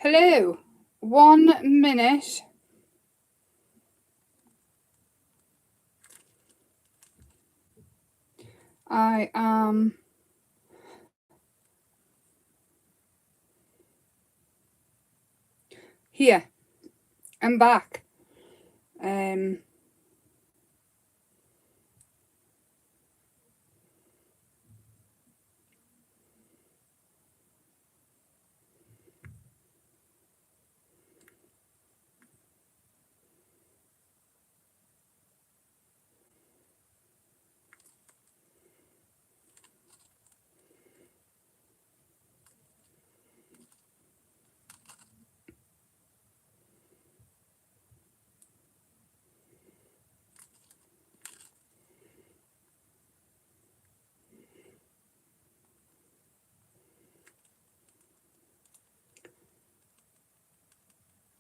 Hello. 1 minute. I am here. I'm back.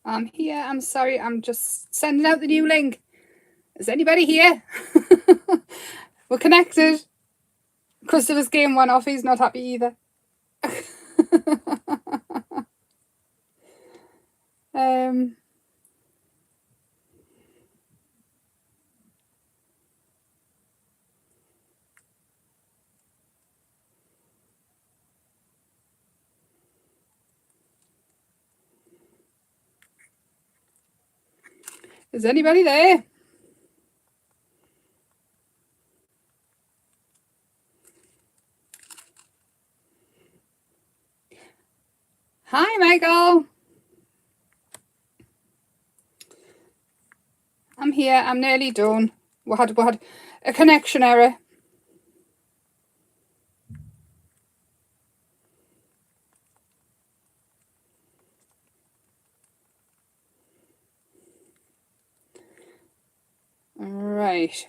I'm here. I'm sorry. I'm just sending out the new link. Is anybody here? We're connected. Christopher's game went off. He's not happy either. Is anybody there? Hi, Michael. I'm here. I'm nearly done. We had a connection error. Right.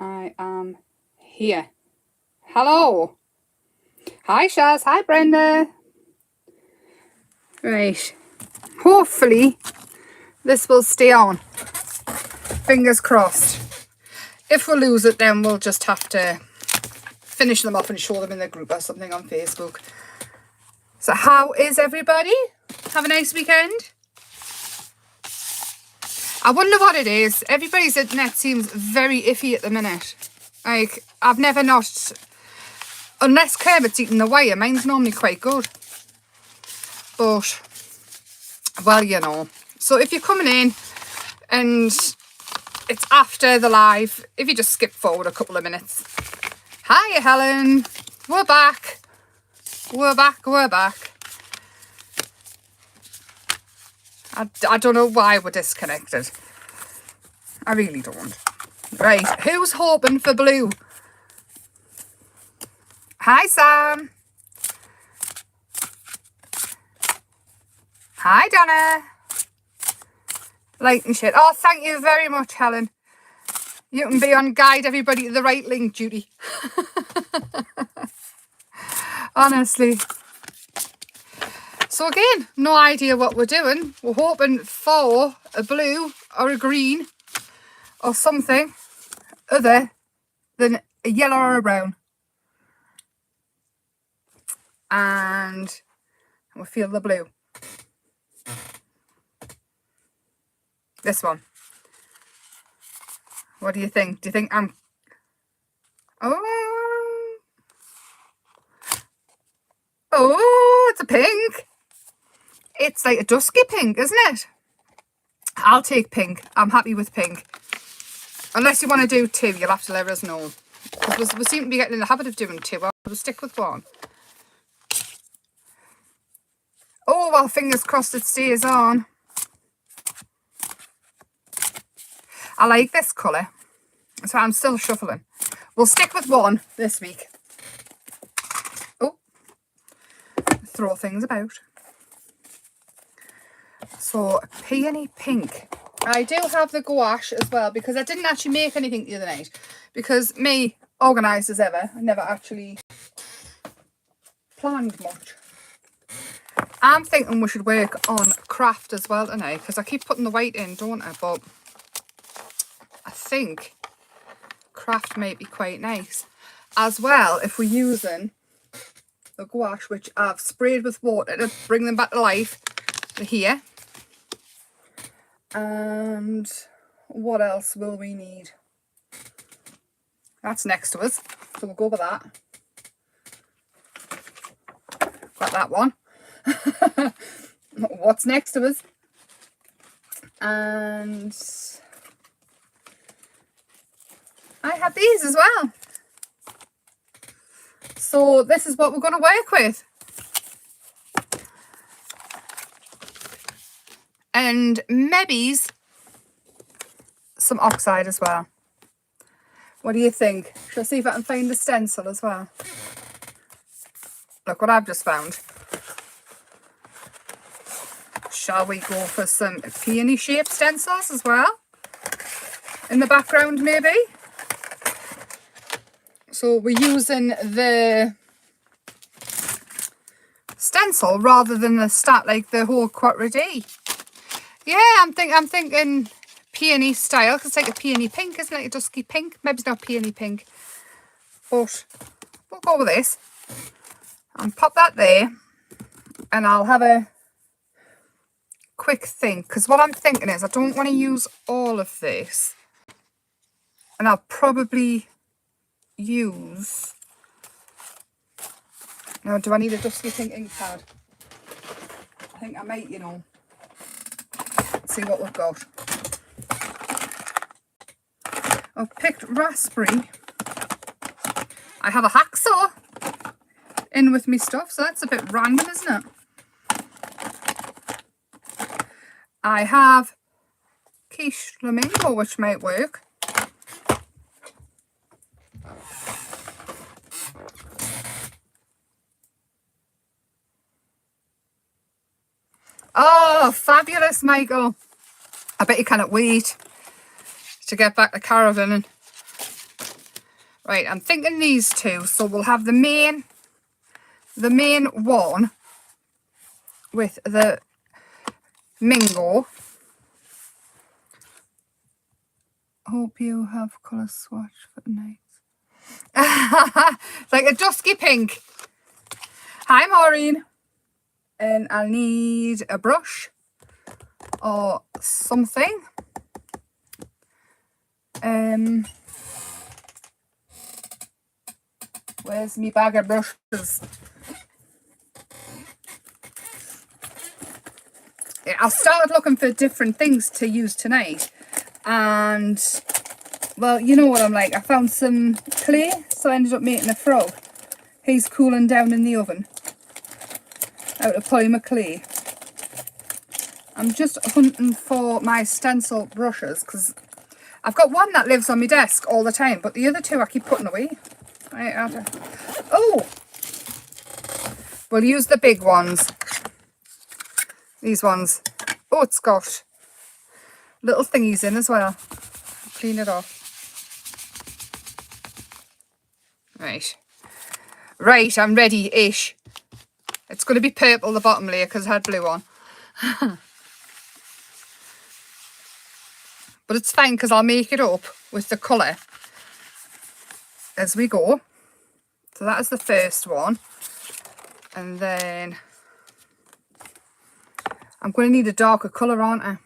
I am here. Hello. Hi, Shaz. Hi, Brenda. Right. Hopefully, this will stay on. Fingers crossed. If we lose it, then we'll just have to finish them off and show them in the group or something on Facebook. So how is everybody? Have a nice weekend? I wonder what it is. Everybody's internet seems very iffy at the minute. Like, I've never not... Unless Kermit's eating the wire, mine's normally quite good. But, well, you know. So if you're coming in and it's after the live, if you just skip forward a couple of minutes. Hiya, Helen. We're back. We're back. We're back. I don't know why we're disconnected. I really don't. Right, who's hoping for blue? Hi, Sam. Hi, Donna. Light and shit. Oh, thank you very much, Helen. You can be on guide everybody to the right link duty. Honestly. So again, no idea what we're doing. We're hoping for a blue or a green or something other than a yellow or a brown. And we'll feel the blue. This one. What do you think? Do you think I'm... Oh, it's a pink. It's like a dusky pink, isn't it? I'll take pink. I'm happy with pink. Unless you want to do two, you'll have to let us know. Because we seem to be getting in the habit of doing two. I'll stick with one. Oh, well, fingers crossed it stays on. I like this colour. So I'm still shuffling. We'll stick with one this week. Oh. Throw things about. So, peony pink. I do have the gouache as well because I didn't actually make anything the other night. Because me, organised as ever, I never actually planned much. I'm thinking we should work on craft as well tonight because I keep putting the white in, don't I? But I think craft might be quite nice. As well, if we're using the gouache, which I've sprayed with water to bring them back to life. Here. And what else will we need? That's next to us, so we'll go with that. Got that one. What's next to us? And I have these as well. So this is what we're going to work with. And maybe some oxide as well. What do you think? Shall I see if I can find the stencil as well? Look what I've just found. Shall we go for some peony shaped stencils as well? In the background maybe? So we're using the stencil rather than the like the whole quadrille. Yeah, I'm thinking peony style, because it's like a peony pink, isn't it? A dusky pink. Maybe it's not peony pink, but we'll go with this. And pop that there, and I'll have a quick think, because what I'm thinking is I don't want to use all of this, and I'll probably use... Now, do I need a dusky pink ink pad? I think I might, you know. Let's see what we've got. I've picked raspberry. I have a hacksaw in with me stuff, so that's a bit random, isn't it? I have quiche flamingo, which might work. Oh, fabulous, Michael. I bet you cannot wait to get back to caravaning. Right, I'm thinking these two. So we'll have the main one with the Mingo. Hope you have colour swatch for tonight. It's like a dusky pink. Hi, Maureen. And I'll need a brush or something. Where's me bag of brushes? Yeah, I started looking for different things to use tonight, and well, you know what I'm like. I found some clay, so I ended up making a frog. He's cooling down in the oven out of polymer clay. I'm just hunting for my stencil brushes, because I've got one that lives on my desk all the time, but the other two I keep putting away. Oh! We'll use the big ones. These ones. Oh, it's got little thingies in as well. Clean it off. Right. Right, I'm ready-ish. It's going to be purple, the bottom layer, because I had blue on. But it's fine, because I'll make it up with the colour as we go. So that is the first one. And then I'm going to need a darker colour, aren't I?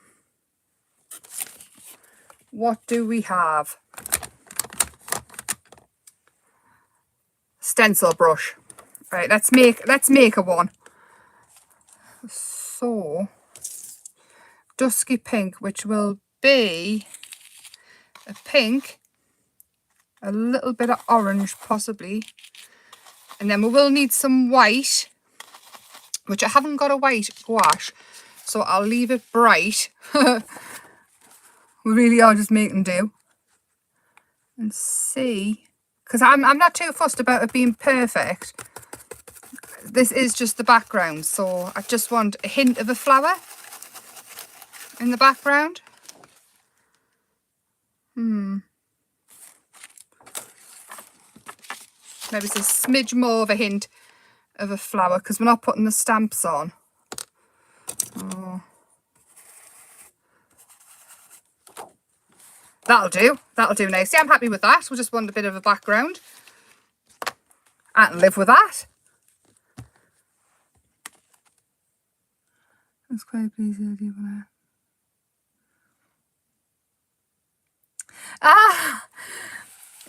What do we have? Stencil brush. Right, let's make a one. So dusky pink, which will be a pink, a little bit of orange possibly, and then we will need some white, which I haven't got a white gouache, so I'll leave it bright. We really are just making do and see, because I'm not too fussed about it being perfect. This is just the background, so I just want a hint of a flower in the background. Maybe it's a smidge more of a hint of a flower, because we're not putting the stamps on. Oh. That'll do nicely. I'm happy with that. We just want a bit of a background. I can live with that. That's quite easy.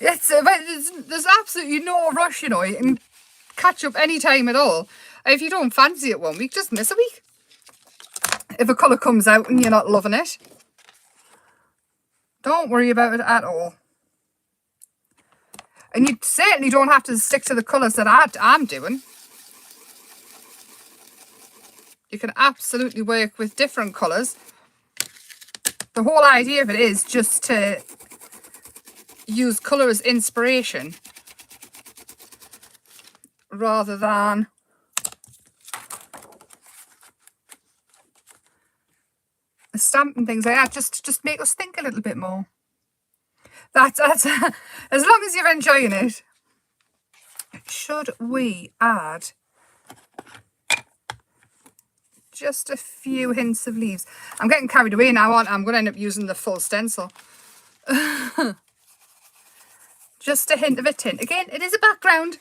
There's absolutely no rush, you know. You can catch up any time at all. If you don't fancy it one week, just miss a week. If a colour comes out and you're not loving it, don't worry about it at all. And you certainly don't have to stick to the colours that I'm doing. You can absolutely work with different colours. The whole idea of it is just to use colour as inspiration rather than stamping things like that. Just make us think a little bit more. That's as long as you're enjoying it. Should we add just a few hints of leaves? I'm getting carried away now, aren't I? I'm going to end up using the full stencil. Just a hint of a tint. Again, it is a background.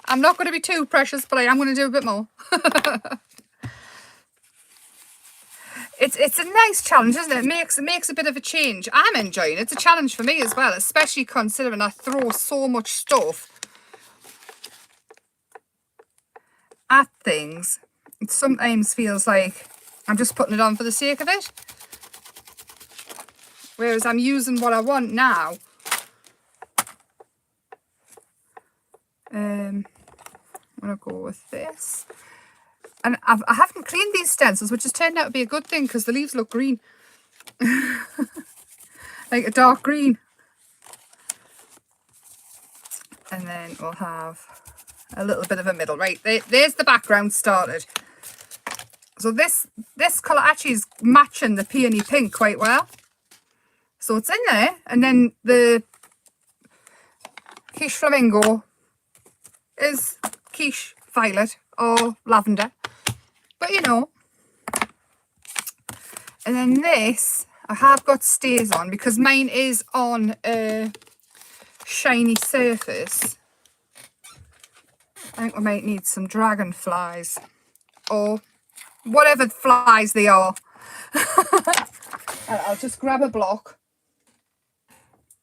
I'm not going to be too precious, but I am going to do a bit more. It's a nice challenge, isn't it? It makes a bit of a change. I'm enjoying it. It's a challenge for me as well, especially considering I throw so much stuff at things. It sometimes feels like I'm just putting it on for the sake of it. Whereas I'm using what I want now. I'm going to go with this. And I haven't cleaned these stencils, which has turned out to be a good thing because the leaves look green. Like a dark green. And then we'll have a little bit of a middle. Right, there's the background started. So this colour actually is matching the peony pink quite well. So it's in there. And then the quiche flamingo is quiche violet or lavender. But you know. And then this, I have got stays on because mine is on a shiny surface. I think we might need some dragonflies or whatever flies they are. And I'll just grab a block.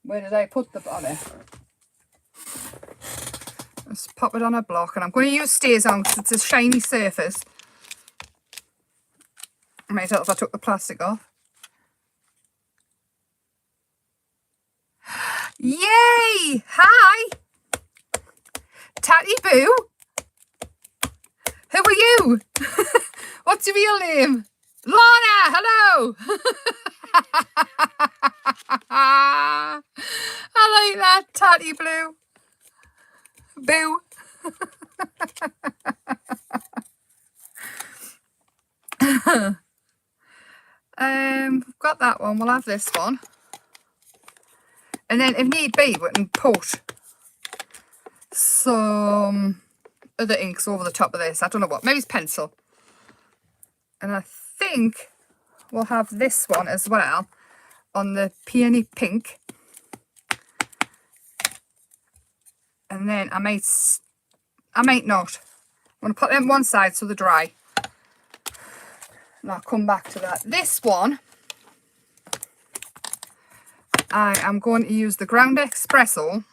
Where did I put the on it? Let's pop it on a block, and I'm going to use stays on because it's a shiny surface. I might help if I took the plastic off. Yay! Hi! Tatty Boo! Who are you? What's your real name? Lorna! Hello! I like that, Tatty Blue. Boo. We've got that one. We'll have this one. And then if need be, we can put some other inks over the top of this. I don't know what. Maybe it's pencil. And I think we'll have this one as well on the peony pink. And then I might not. I'm going to put them one side so they're dry. And I'll come back to that. This one, I am going to use the Ground Espresso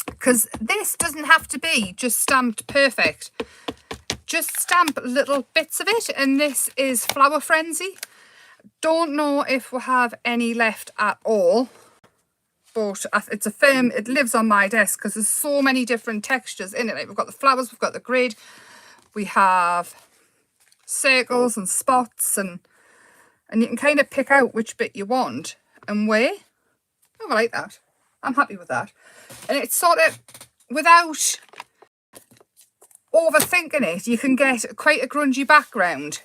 because this doesn't have to be just stamped perfect. Just stamp little bits of it, and this is Flower Frenzy. Don't know if we have any left at all, but it's a firm, it lives on my desk because there's so many different textures in it. Like we've got the flowers, we've got the grid, we have circles and spots, and you can kind of pick out which bit you want and where. Oh, I like that. I'm happy with that. And it's sort of, without overthinking it, you can get quite a grungy background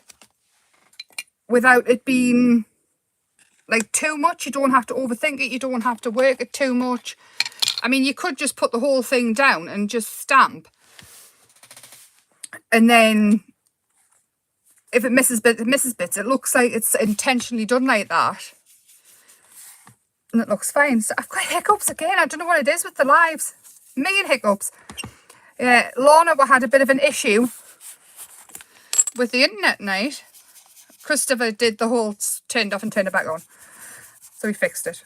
without it being like too much. You don't have to overthink it. You don't have to work it too much. I mean, you could just put the whole thing down and just stamp. And then if it misses bits, it misses bits. It looks like it's intentionally done like that. And it looks fine. So I've got hiccups again. I don't know what it is with the lives. Me and hiccups. Yeah, Lorna had a bit of an issue with the internet tonight. Christopher did the whole turned off and turned it back on. So we fixed it.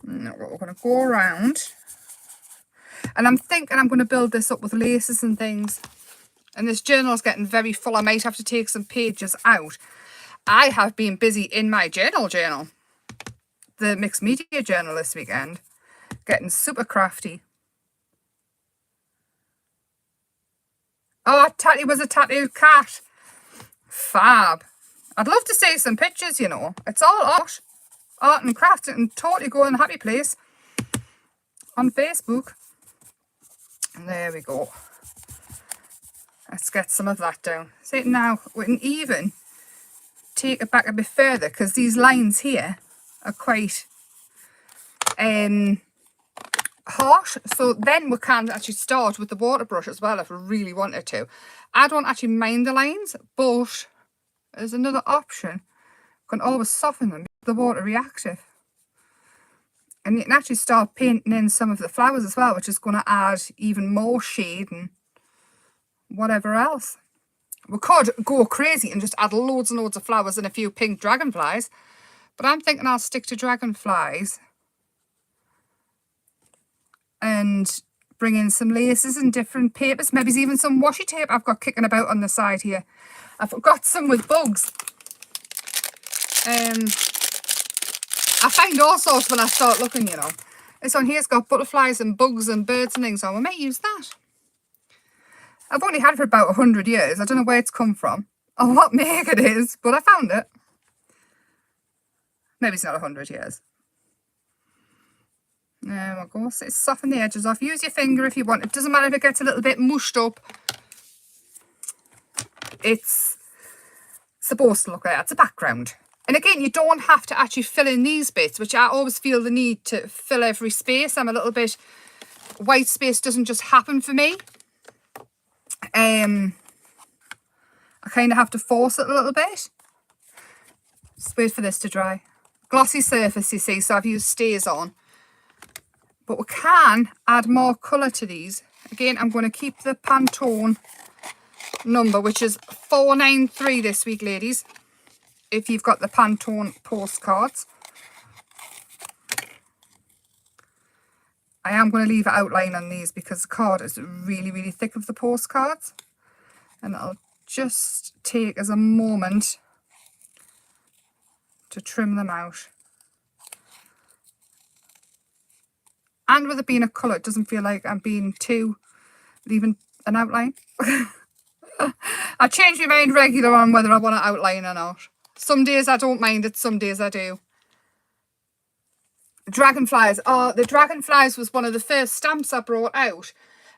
Now we're going to go around. And I'm thinking I'm going to build this up with laces and things. And this journal is getting very full. I might have to take some pages out. I have been busy in my journal. The mixed media journal this weekend. Getting super crafty. Oh, Tatty was a tattooed cat. Fab. I'd love to see some pictures, you know. It's all art and craft, and totally go in a happy place on Facebook. And there we go. Let's get some of that down. See, now we can even take it back a bit further because these lines here are quite harsh. So then we can actually start with the water brush as well if we really wanted to. I don't actually mind the lines, but there's another option. You can always soften them, the water reactive. And you can actually start painting in some of the flowers as well, which is going to add even more shade and whatever else. We could go crazy and just add loads and loads of flowers and a few pink dragonflies. But I'm thinking I'll stick to dragonflies. And bring in some laces and different papers. Maybe even some washi tape I've got kicking about on the side here. I've got some with bugs. I find all sorts when I start looking, you know. This one here's got butterflies and bugs and birds and things on. We might use that. I've only had it for about 100 years. I don't know where it's come from or what make it is, but I found it. Maybe it's not 100 years. There we go. So soften the edges off. Use your finger if you want. It doesn't matter if it gets a little bit mushed up. It's supposed to look like that. It's a background. And again, you don't have to actually fill in these bits, which I always feel the need to fill every space. I'm a little bit... White space doesn't just happen for me. I kind of have to force it a little bit. Just wait for this to dry. Glossy surface, you see, so I've used StazOn. But we can add more colour to these. Again, I'm going to keep the Pantone number, which is 493 this week, ladies. If you've got the Pantone postcards. I am going to leave an outline on these because the card is really, really thick of the postcards. And I'll just take as a moment to trim them out. And with it being a colour, it doesn't feel like I'm being too leaving an outline. I change my mind regular on whether I want to outline or not. Some days I don't mind it, some days I do. Dragonflies. Oh, the dragonflies was one of the first stamps I brought out.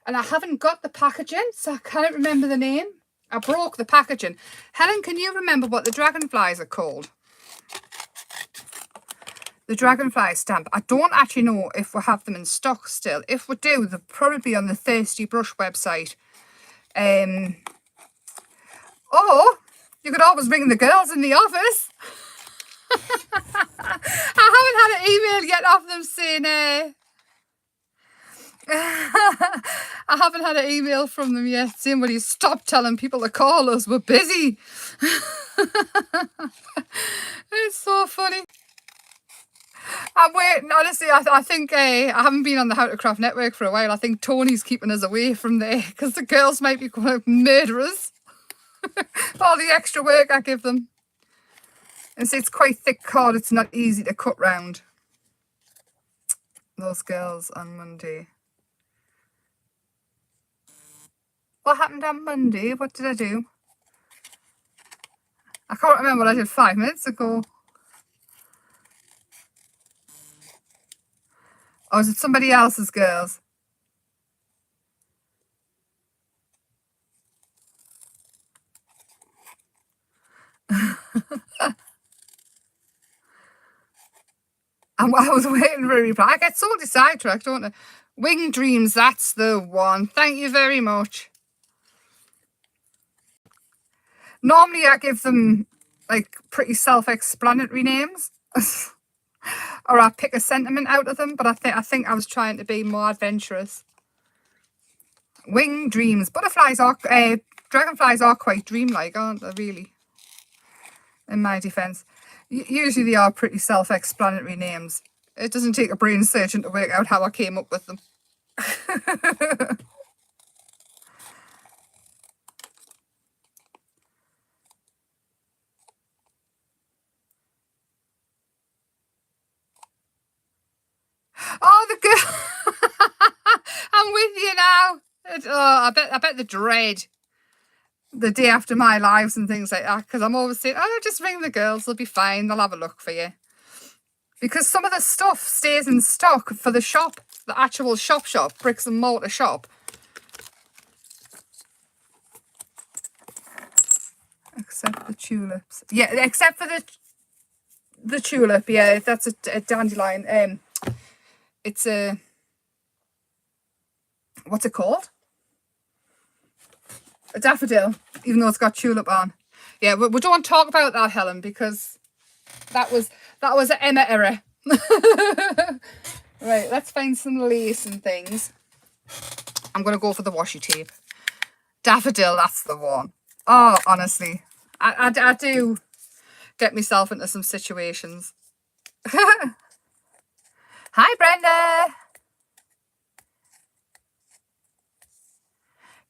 And I haven't got the packaging, so I can't remember the name. I broke the packaging. Helen, can you remember what the dragonflies are called? The dragonfly stamp. I don't actually know if we have them in stock still. If we do, they'll probably be on the Thirsty Brush website. Or you could always ring the girls in the office. I haven't had an email yet off them saying I haven't had an email from them yet saying, will you stop telling people to call us, we're busy. It's so funny. I'm waiting, honestly. I think I haven't been on the How to Craft network for a while. I think Tony's keeping us away from there because the girls might be going to murder us. All the extra work I give them. And see, it's quite thick card. It's not easy to cut round. Those girls on Monday. What happened on Monday? What did I do? I can't remember what I did 5 minutes ago. Or is it somebody else's girls? I was waiting for a reply. I get so sidetracked, don't I? Wing Dreams, that's the one. Thank you very much. Normally I give them like pretty self-explanatory names. Or I pick a sentiment out of them, but I think I was trying to be more adventurous. Wing Dreams. Butterflies are Dragonflies are quite dreamlike, aren't they, really? In my defence. Usually they are pretty self-explanatory names. It doesn't take a brain surgeon to work out how I came up with them. Oh, the girl. I'm with you now. Oh, I bet the dread the day after my lives and things like that, because I'm always saying, oh, just ring the girls, they'll be fine, they'll have a look for you. Because some of the stuff stays in stock for the shop, the actual shop, bricks and mortar shop. Except the tulips. Yeah, except for the tulip, yeah, that's a dandelion. It's a, what's it called? A daffodil, even though it's got tulip on. Yeah, we don't talk about that, Helen, because that was an Emma error. Right, let's find some lace and things. I'm going to go for the washi tape. Daffodil, that's the one. Oh, honestly, I do get myself into some situations. Hi, Brenda.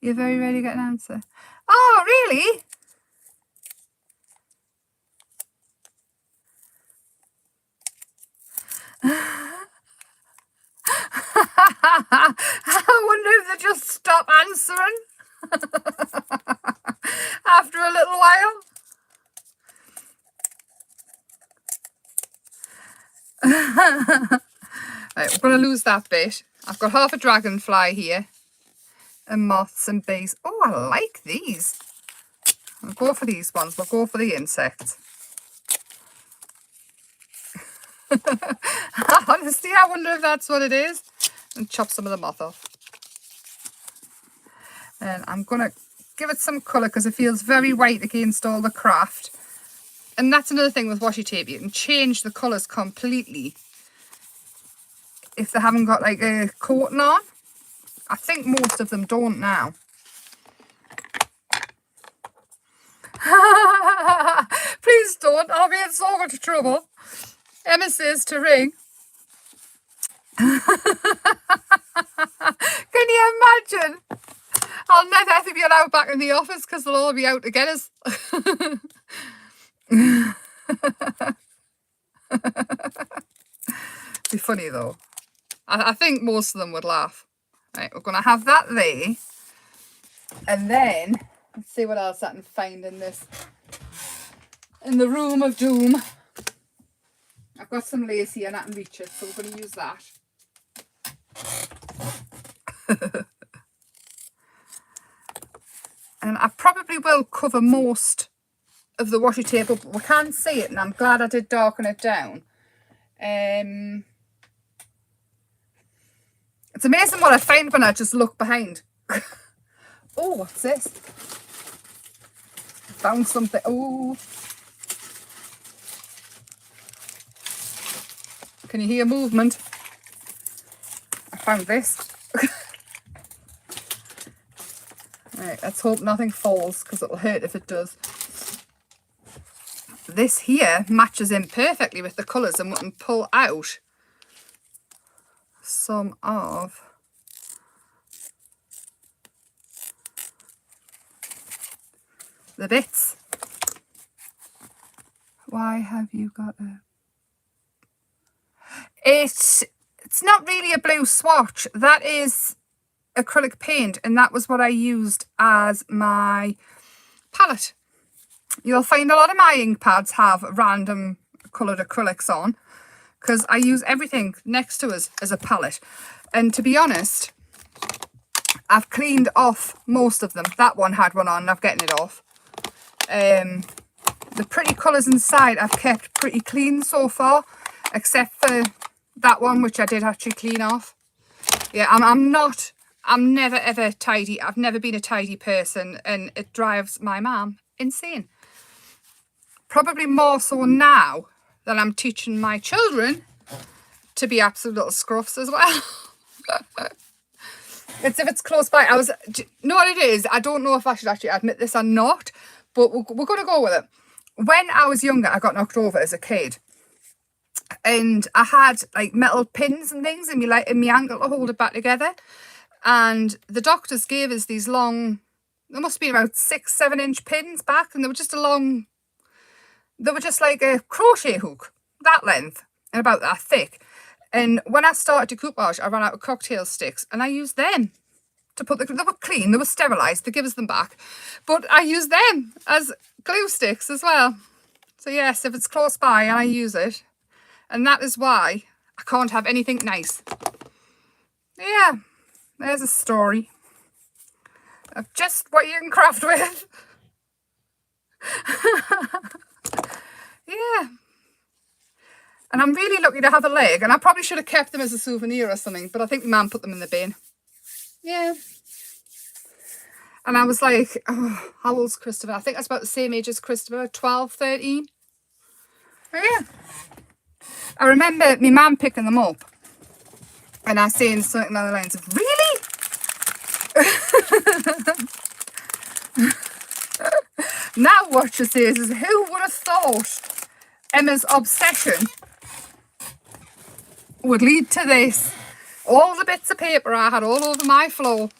You're very ready to get an answer. Oh, really? I wonder if they just stop answering after a little while. Right, we're going to lose that bit. I've got half a dragonfly here. And moths and bees. Oh, I like these. I'll go for these ones. We'll go for the insects. Honestly, I wonder if that's what it is. And chop some of the moth off. And I'm going to give it some colour because it feels very white against all the craft. And that's another thing with washi tape. You can change the colours completely if they haven't got like a coating on. I think most of them don't now. Please don't. I'll be in so much trouble. Emma says to ring. Can you imagine? I'll never ever be allowed back in the office because they'll all be out to get us. Be funny though. I think most of them would laugh. Right, we're going to have that there. And then, let's see what else I can find in this. In the room of doom. I've got some lace here and I can reach it, so we're going to use that. And I probably will cover most of the washi tape up, but we can't see it, and I'm glad I did darken it down. It's amazing what I find when I just look behind. Oh, what's this? Found something. Oh. Can you hear movement? I found this. Right, let's hope nothing falls because it'll hurt if it does. This here matches in perfectly with the colours, and we can pull out some of the bits. Why have you got a... It's not really a blue swatch. That is acrylic paint, and that was what I used as my palette. You'll find a lot of my ink pads have random coloured acrylics on because I use everything next to us as a palette. And to be honest, I've cleaned off most of them. That one had one on and I've gotten it off. The pretty colours inside I've kept pretty clean so far, except for that one, which I did actually clean off. Yeah, I'm never ever tidy. I've never been a tidy person, and it drives my mum insane. Probably more so now that I'm teaching my children to be absolute little scruffs as well. It's if it's close by. Do you know what it is? I don't know if I should actually admit this or not, but we're going to go with it. When I was younger, I got knocked over as a kid. And I had like metal pins and things in my ankle to hold it back together. And the doctors gave us these long, there must have been about 6-7 inch pins back, and they were just like a crochet hook, that length, and about that thick. And when I started decoupage, I ran out of cocktail sticks, and I used them to put they were clean, they were sterilised, they give us them back. But I used them as glue sticks as well. So yes, if it's close by and I use it, and that is why I can't have anything nice. Yeah, there's a story of just what you can craft with. Yeah. And I'm really lucky to have a leg, and I probably should have kept them as a souvenir or something, but I think my mum put them in the bin. Yeah. And I was like, oh, how old's Christopher? I think that's about the same age as Christopher, 12, 13. Oh, yeah. I remember my mum picking them up, and I saying something along the lines of, really? Now what she says is, who would have thought Emma's obsession would lead to this? All the bits of paper I had all over my floor.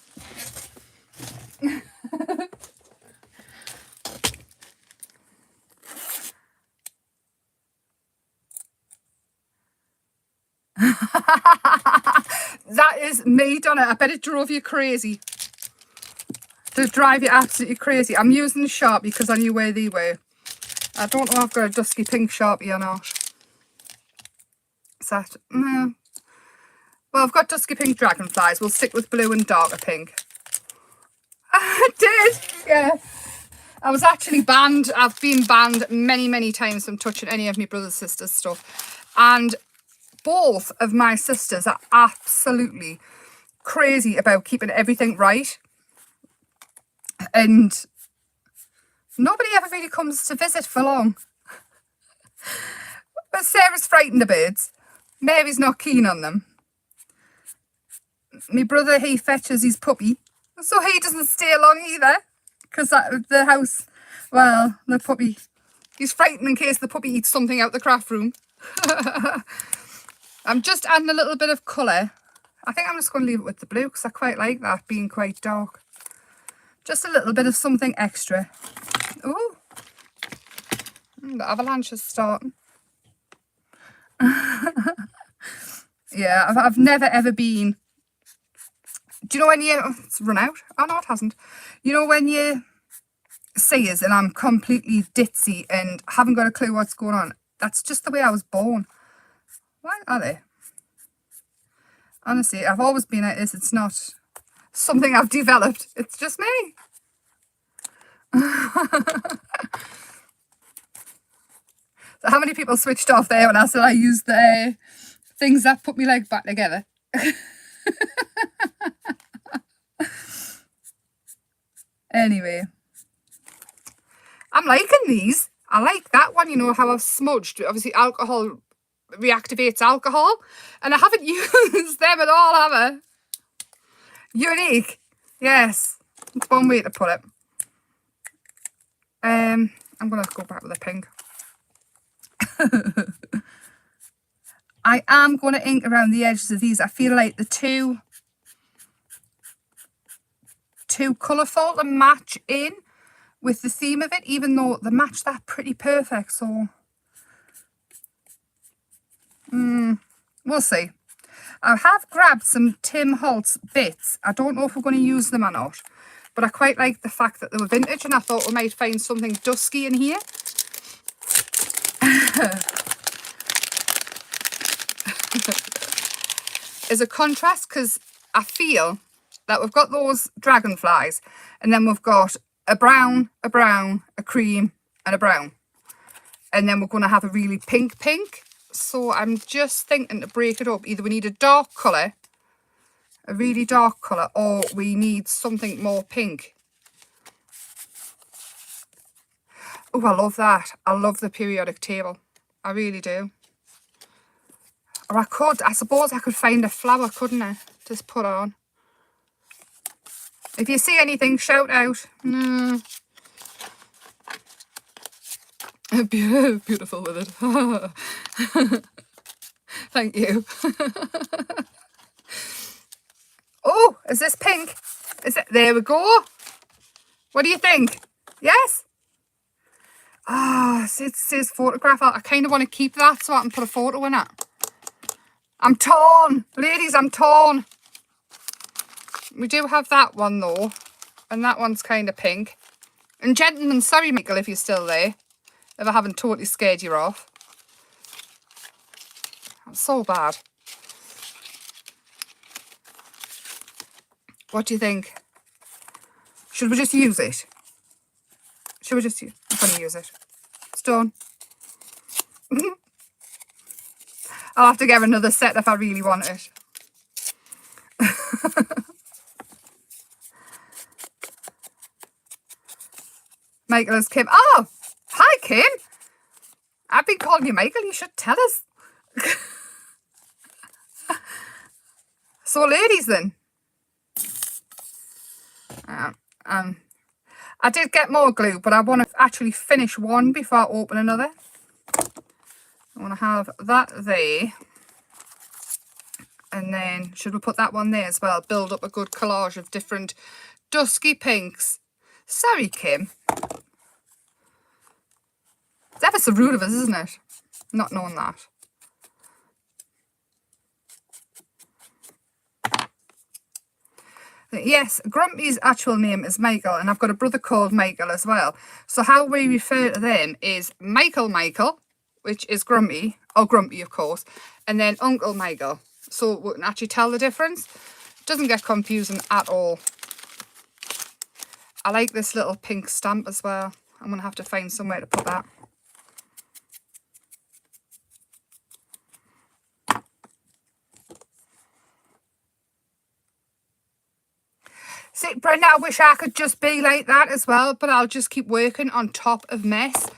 That is me, Donna. I bet it drove you crazy. To drive you absolutely crazy. I'm using the Sharpie because I knew where they were. I don't know if I've got a dusky pink Sharpie or not. Is that? No. Well, I've got dusky pink dragonflies. We'll stick with blue and darker pink. I did, yeah. I was actually banned. I've been banned many, many times from touching any of my brother's sisters' stuff. And both of my sisters are absolutely crazy about keeping everything right. And nobody ever really comes to visit for long. But Sarah's frightened of birds. Mary's not keen on them. My brother, he fetches his puppy, so he doesn't stay long either. Because the house, well, the puppy, he's frightened in case the puppy eats something out the craft room. I'm just adding a little bit of colour. I think I'm just going to leave it with the blue because I quite like that being quite dark. Just a little bit of something extra. Ooh, the avalanche is starting. Yeah, I've never ever been. Do you know when it's run out? Oh no, it hasn't. You know when you see us and I'm completely ditzy and haven't got a clue what's going on? That's just the way I was born. Why are they? Honestly, I've always been like this. It's not something I've developed. It's just me. So how many people switched off there when I said I used the things that put me leg back together? Anyway, I'm liking these. I like that one, you know, how I've smudged. Obviously, alcohol reactivates alcohol. And I haven't used them at all, have I? Unique. Yes. It's one way to put it. I'm going to go back with a pink. I am going to ink around the edges of these. I feel like the too colourful to match in with the theme of it, even though they match that pretty perfect. So we'll see. I have grabbed some Tim Holtz bits. I don't know if we're going to use them or not, but I quite like the fact that they were vintage, and I thought we might find something dusky in here. As a contrast, because I feel that we've got those dragonflies, and then we've got a brown, a cream, and a brown. And then we're going to have a really pink. So I'm just thinking to break it up. Either we need a dark colour, a really dark colour, or we need something more pink. Oh, I love that. I love the periodic table. I really do. Or I suppose I could find a flower, couldn't I? Just put on. If you see anything, shout out. Beautiful with it. Thank you. Oh, is this pink? Is it? There we go. What do you think? Yes? Ah, oh, it says photograph. I kind of want to keep that so I can put a photo in it. I'm torn. Ladies, I'm torn. We do have that one though. And that one's kind of pink. And gentlemen, sorry Michael if you're still there. If I haven't totally scared you off. That's so bad. What do you think? Should we just use it? Should we just use it? I'm going to use it. It's done. I'll have to get another set if I really want it. Michael is Kim. Oh, hi Kim. I've been calling you Michael. You should tell us. So ladies then. I did get more glue, but I want to actually finish one before I open another. I want to have that there. And then, should we put that one there as well? Build up a good collage of different dusky pinks. Sorry, Kim. It's ever so rude of us, isn't it? Not knowing that. Yes, Grumpy's actual name is Michael, and I've got a brother called Michael as well. So how we refer to them is Michael, which is Grumpy, or Grumpy of course, and then Uncle Michael. So we can actually tell the difference. Doesn't get confusing at all. I like this little pink stamp as well. I'm going to have to find somewhere to put that. See, Brenda, I wish I could just be like that as well, but I'll just keep working on top of mess.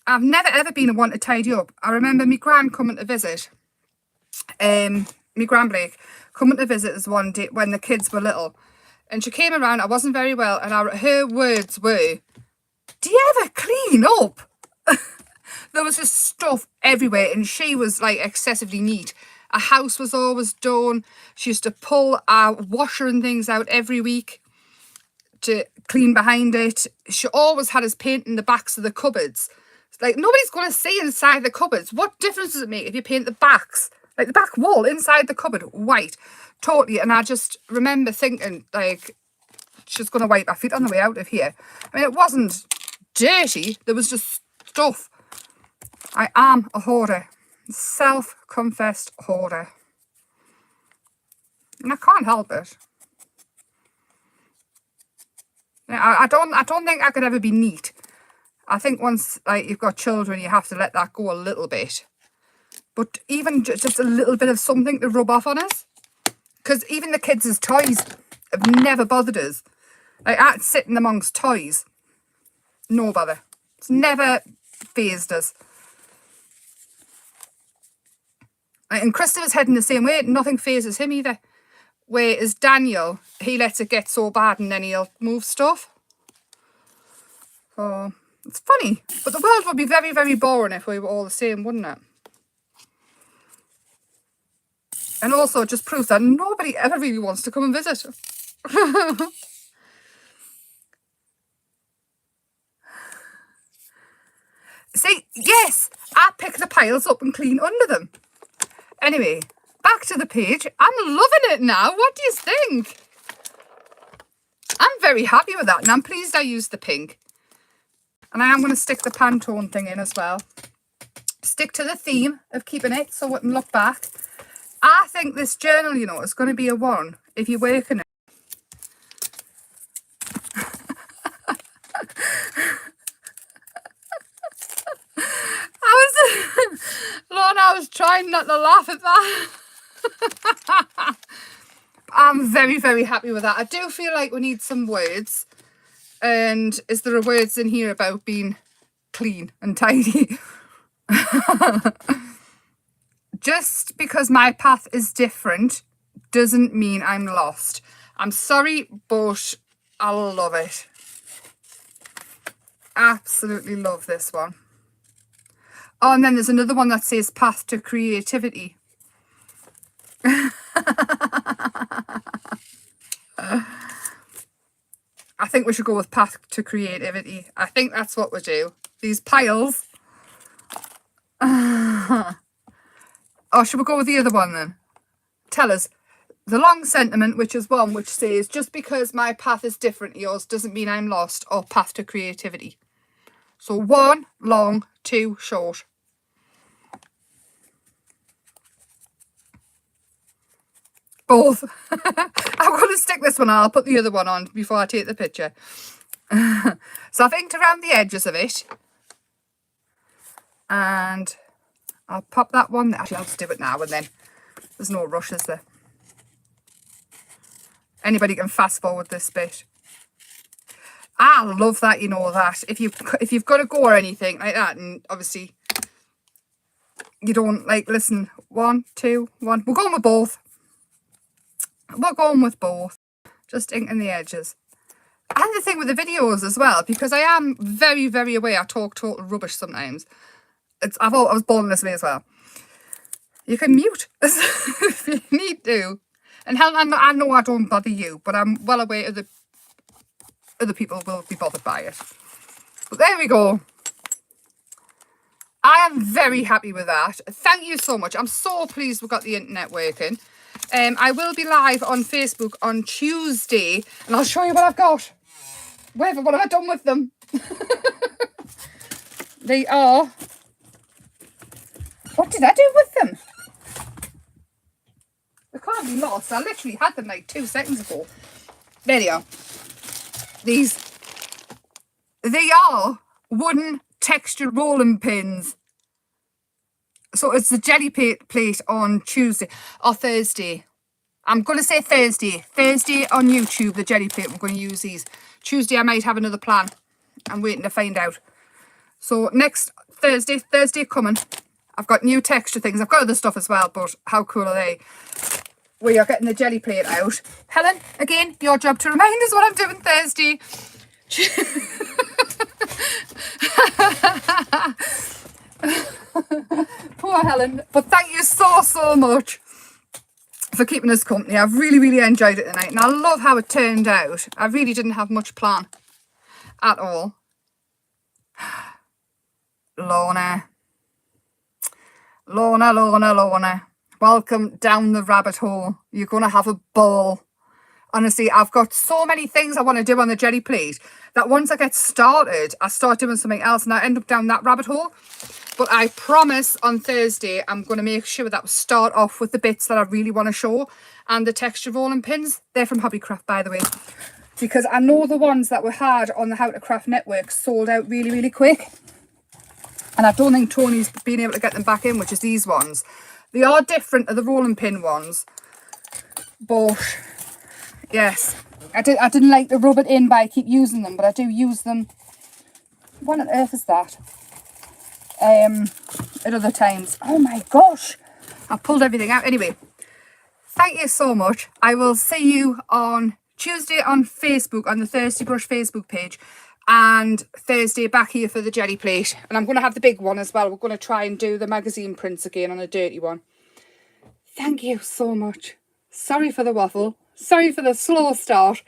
I've never ever been one to tidy up. I remember my gran coming to visit. My gran Blake coming to visit us one day when the kids were little. And she came around, I wasn't very well, and her words were, do you ever clean up? There was just stuff everywhere, and she was like excessively neat. Our house was always done. She used to pull our washer and things out every week to clean behind it. She always had us painting the backs of the cupboards. Like, nobody's going to see inside the cupboards. What difference does it make if you paint the backs, like the back wall inside the cupboard, white? Totally. And I just remember thinking, like, she's going to wipe her feet on the way out of here. I mean, it wasn't dirty. There was just stuff. I am a hoarder. Self-confessed hoarder. And I can't help it. I don't think I could ever be neat. I think once like you've got children, you have to let that go a little bit. But even just a little bit of something to rub off on us. Because even the kids' toys have never bothered us. Like, I'd sitting amongst toys. No bother. It's never fazed us. And Christopher's heading the same way. Nothing phases him either. Whereas Daniel, he lets it get so bad and then he'll move stuff. So, it's funny. But the world would be very, very boring if we were all the same, wouldn't it? And also, it just proves that nobody ever really wants to come and visit. See, yes, I pick the piles up and clean under them. Anyway, back to the page. I'm loving it now. What do you think? I'm very happy with that, and I'm pleased I used the pink. And I am going to stick the Pantone thing in as well. Stick to the theme of keeping it so we can look back. I think this journal, you know, is going to be a one if you work in it. Lorna, I was trying not to laugh at that. I'm very, very happy with that. I do feel like we need some words. And is there a words in here about being clean and tidy? Just because my path is different doesn't mean I'm lost. I'm sorry, but I love it. Absolutely love this one. Oh, and then there's another one that says Path to Creativity. I think we should go with Path to Creativity. I think that's what we do. These piles. Oh, should we go with the other one then? Tell us. The long sentiment, which is one which says, just because my path is different to yours doesn't mean I'm lost, or Path to Creativity. So 1 long, 2 short. Both. I'm going to stick this one on. I'll put the other one on before I take the picture. So I've inked around the edges of it. And I'll pop that one. Actually, I'll just do it now and then. There's no rush, is there? Anybody can fast forward this bit. I love that, you know, that. If you've got to go or anything like that, and obviously you don't like, listen, 1, 2, 1. We're going with both. We're going with both. Just inking the edges. And the thing with the videos as well, because I am very, very aware I talk total rubbish sometimes. I was born this way as well. You can mute if you need to. And Helen, I know I don't bother you, but I'm well aware that other people will be bothered by it. But there we go. I am very happy with that. Thank you so much. I'm so pleased we've got the internet working. I will be live on Facebook on Tuesday, and I'll show you what I've got. What have I done with them? They are... What did I do with them? They can't be lost. I literally had them like 2 seconds ago. There they are. They are wooden textured rolling pins. So it's the jelly plate on Tuesday or Thursday. I'm going to say Thursday. Thursday on YouTube, the jelly plate, we're going to use these. Tuesday I might have another plan. I'm waiting to find out. So next Thursday coming. I've got new texture things. I've got other stuff as well, but how cool are they? We are getting the jelly plate out. Helen, again, your job to remind us what I'm doing Thursday. Poor Helen. But thank you so much for keeping us company. I've really, really enjoyed it tonight. And I love how it turned out. I really didn't have much plan at all. Lorna. Welcome down the rabbit hole. You're going to have a ball. Honestly, I've got so many things I want to do on the jelly plate that once I get started, I start doing something else and I end up down that rabbit hole. But I promise on Thursday, I'm going to make sure that we start off with the bits that I really want to show. And the texture rolling pins, they're from Hobbycraft, by the way. Because I know the ones that we had on the How to Craft Network sold out really, really quick. And I don't think Tony's been able to get them back in, which is these ones. They are different to the rolling pin ones. But, yes. I didn't like to rub it in, but I keep using them. But I do use them. What on earth is that? At other times. Oh my gosh. I pulled everything out. Anyway, thank you so much. I will see you on Tuesday on Facebook, on the Thirsty Brush Facebook page. And Thursday back here for the jelly plate. And I'm going to have the big one as well. We're going to try and do the magazine prints again on a dirty one. Thank you so much. Sorry for the waffle. Sorry for the slow start.